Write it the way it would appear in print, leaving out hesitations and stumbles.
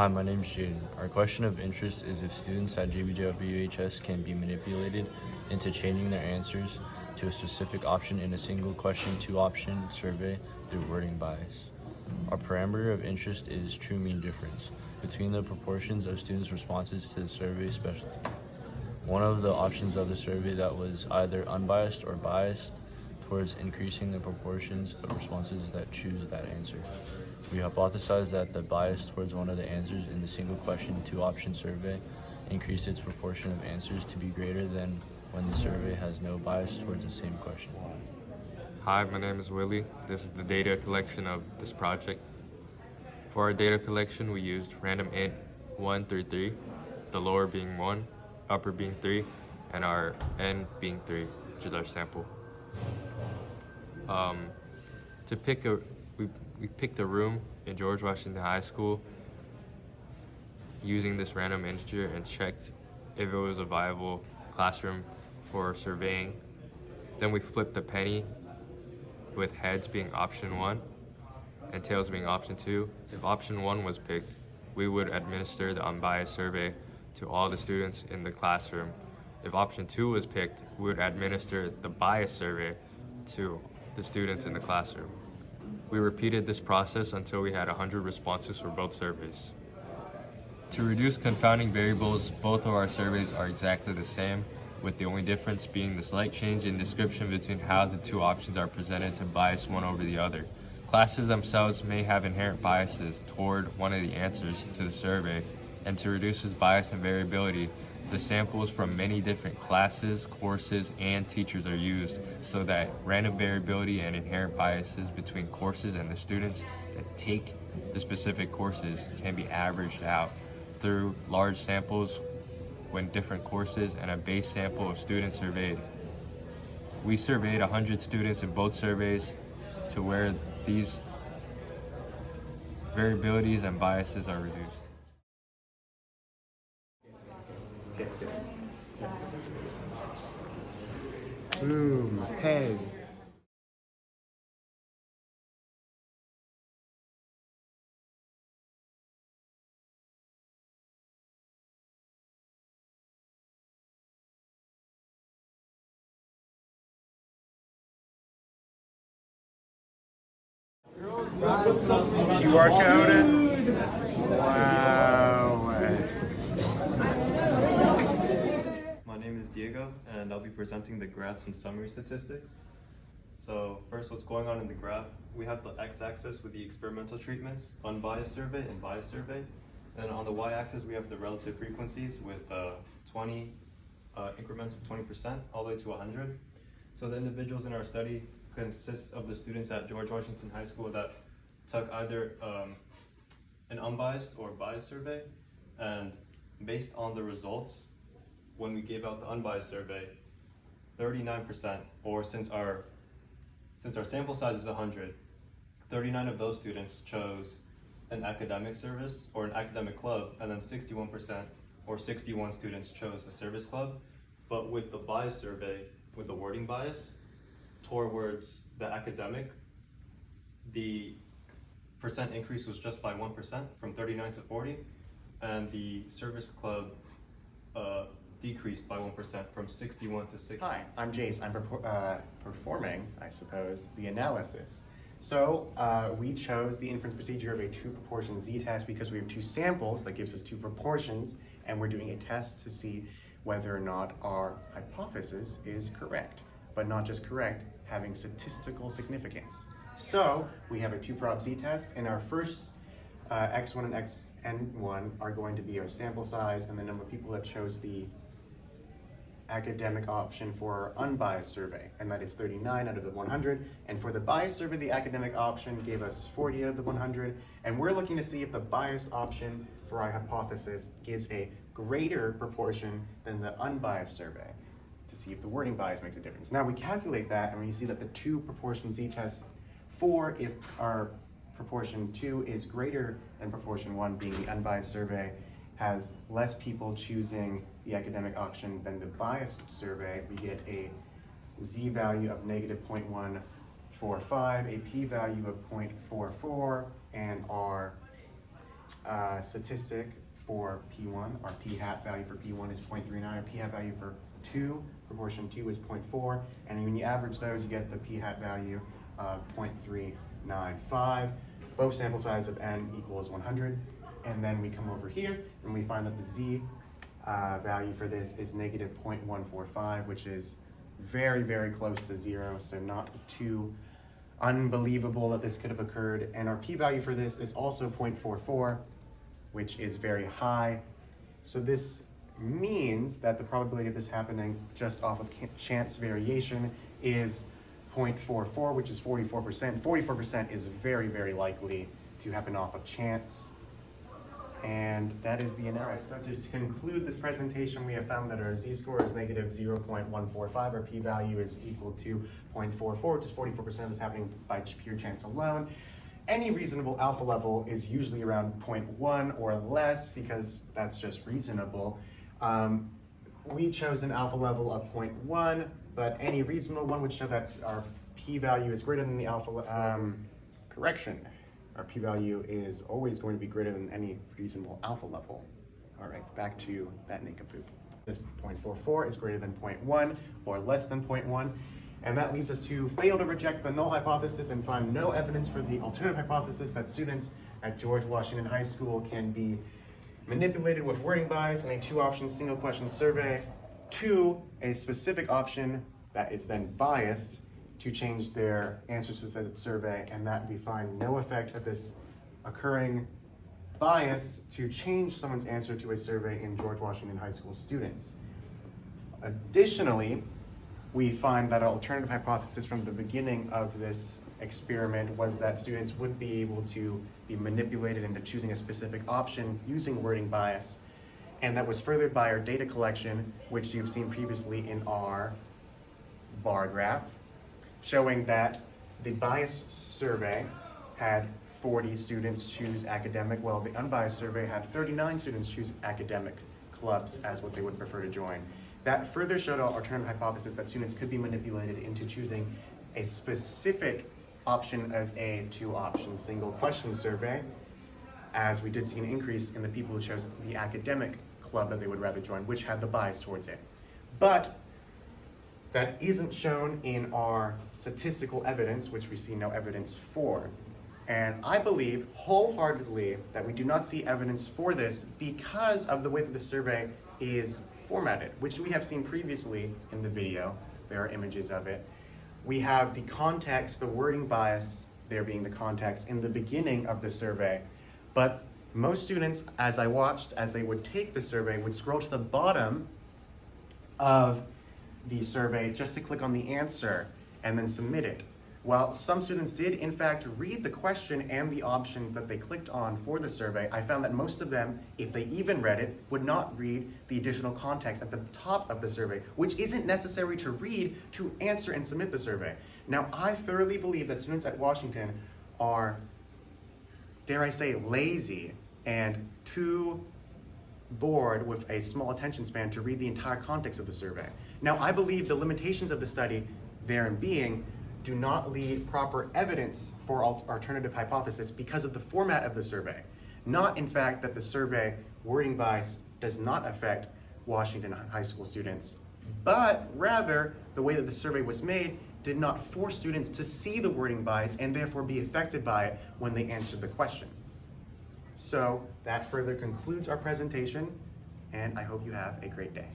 Hi, my name's Jaden. Our question of interest is if students at GBJWHS can be manipulated into changing their answers to a specific option in a single question two-option survey through wording bias. Our parameter of interest is true mean difference between the proportions of students' responses to the survey specialty. One of the options of the survey that was either unbiased or biased towards increasing the proportions of responses that choose that answer. We hypothesized that the bias towards one of the answers in the single question two-option survey increased its proportion of answers to be greater than when the survey has no bias towards the same question. Hi, my name is Willie. This is the data collection of this project. For our data collection, we used random int 1 through 3, the lower being 1, upper being 3, and our n being 3, which is our sample. We picked a room in George Washington High School using this random integer and checked if it was a viable classroom for surveying. Then we flipped the penny with heads being option 1 and tails being option 2. If option 1 was picked, we would administer the unbiased survey to all the students in the classroom. If option 2 was picked, we would administer the bias survey to the students in the classroom. We repeated this process until we had 100 responses for both surveys. To reduce confounding variables, both of our surveys are exactly the same, with the only difference being the slight change in description between how the two options are presented to bias one over the other. Classes themselves may have inherent biases toward one of the answers to the survey, and to reduce this bias and variability, the samples from many different classes, courses, and teachers are used so that random variability and inherent biases between courses and the students that take the specific courses can be averaged out through large samples when different courses and a base sample of students surveyed. We surveyed 100 students in both surveys to where these variabilities and biases are reduced. Boom, heads. QR coded. Wow. My name is Diego, and I'll be presenting the graphs and summary statistics. So first, what's going on in the graph, we have the x-axis with the experimental treatments, unbiased survey and biased survey. And on the y-axis, we have the relative frequencies with 20 increments of 20% all the way to 100. So the individuals in our study consists of the students at George Washington High School that took either an unbiased or biased survey, and based on the results, when we gave out the unbiased survey, 39%, or since our sample size is 100, 39 of those students chose an academic service or an academic club, and then 61% or 61 students chose a service club. But with the bias survey, with the wording bias towards the academic, the percent increase was just by 1% from 39 to 40, and the service club decreased by 1% from 61 to 60. Hi, I'm Jace. I'm performing, I suppose, the analysis. So we chose the inference procedure of a two-proportion z-test because we have two samples that gives us two proportions, and we're doing a test to see whether or not our hypothesis is correct, but not just correct, having statistical significance. So we have a two-prop z-test, and our first x1 and xn1 are going to be our sample size and the number of people that chose the academic option for our unbiased survey, and that is 39 out of the 100. And for the biased survey, the academic option gave us 40 out of the 100, and we're looking to see if the biased option for our hypothesis gives a greater proportion than the unbiased survey, to see if the wording bias makes a difference. Now we calculate that, and we see that the two proportion z-test for if our proportion 2 is greater than proportion 1, being the unbiased survey, has less people choosing the academic option than the biased survey. We get a z-value of -0.145, a p-value of 0.44, and our statistic for P1, our p hat value for P1 is 0.39, our p hat value for 2, proportion 2 is 0.4, and when you average those, you get the p hat value of 0.395. Both sample size of n equals 100, and then we come over here and we find that the z value for this is negative 0.145, which is very, very close to 0, so not too unbelievable that this could have occurred. And our p-value for this is also 0.44, which is very high. So this means that the probability of this happening just off of chance variation is 0.44, which is 44%. 44% is very, very likely to happen off of chance. And that is the analysis. So to conclude this presentation, we have found that our z-score is negative 0.145. Our p-value is equal to 0.44, which is 44% of this happening by pure chance alone. Any reasonable alpha level is usually around 0.1 or less because that's just reasonable. We chose an alpha level of 0.1, but any reasonable one would show that our p-value is greater than the alpha. Correction. Our p-value is always going to be greater than any reasonable alpha level. All right, back to that nincompoop. This 0.44 is greater than 0.1 or less than 0.1, and that leads us to fail to reject the null hypothesis and find no evidence for the alternative hypothesis that students at George Washington High School can be manipulated with wording bias in a two-option single question survey to a specific option that is then biased to change their answers to the survey, and that we find no effect of this occurring bias to change someone's answer to a survey in George Washington High School students. Additionally, we find that our alternative hypothesis from the beginning of this experiment was that students would be able to be manipulated into choosing a specific option using wording bias, and that was furthered by our data collection, which you've seen previously in our bar graph, showing that the biased survey had 40 students choose academic, while the unbiased survey had 39 students choose academic clubs as what they would prefer to join. That further showed our alternative hypothesis that students could be manipulated into choosing a specific option of a two-option single question survey, as we did see an increase in the people who chose the academic club that they would rather join, which had the bias towards it. But that isn't shown in our statistical evidence, which we see no evidence for. And I believe wholeheartedly that we do not see evidence for this because of the way that the survey is formatted, which we have seen previously in the video. There are images of it. We have the context, the wording bias, there being the context in the beginning of the survey. But most students, as I watched, as they would take the survey, would scroll to the bottom of the survey just to click on the answer and then submit it. While some students did in fact read the question and the options that they clicked on for the survey, I found that most of them, if they even read it, would not read the additional context at the top of the survey, which isn't necessary to read to answer and submit the survey. Now, I thoroughly believe that students at Washington are, dare I say, lazy and too bored with a small attention span to read the entire context of the survey. Now, I believe the limitations of the study, therein being, do not lead proper evidence for alternative hypothesis because of the format of the survey. Not, in fact, that the survey wording bias does not affect Washington High School students, but rather the way that the survey was made did not force students to see the wording bias and therefore be affected by it when they answered the question. So that further concludes our presentation, and I hope you have a great day.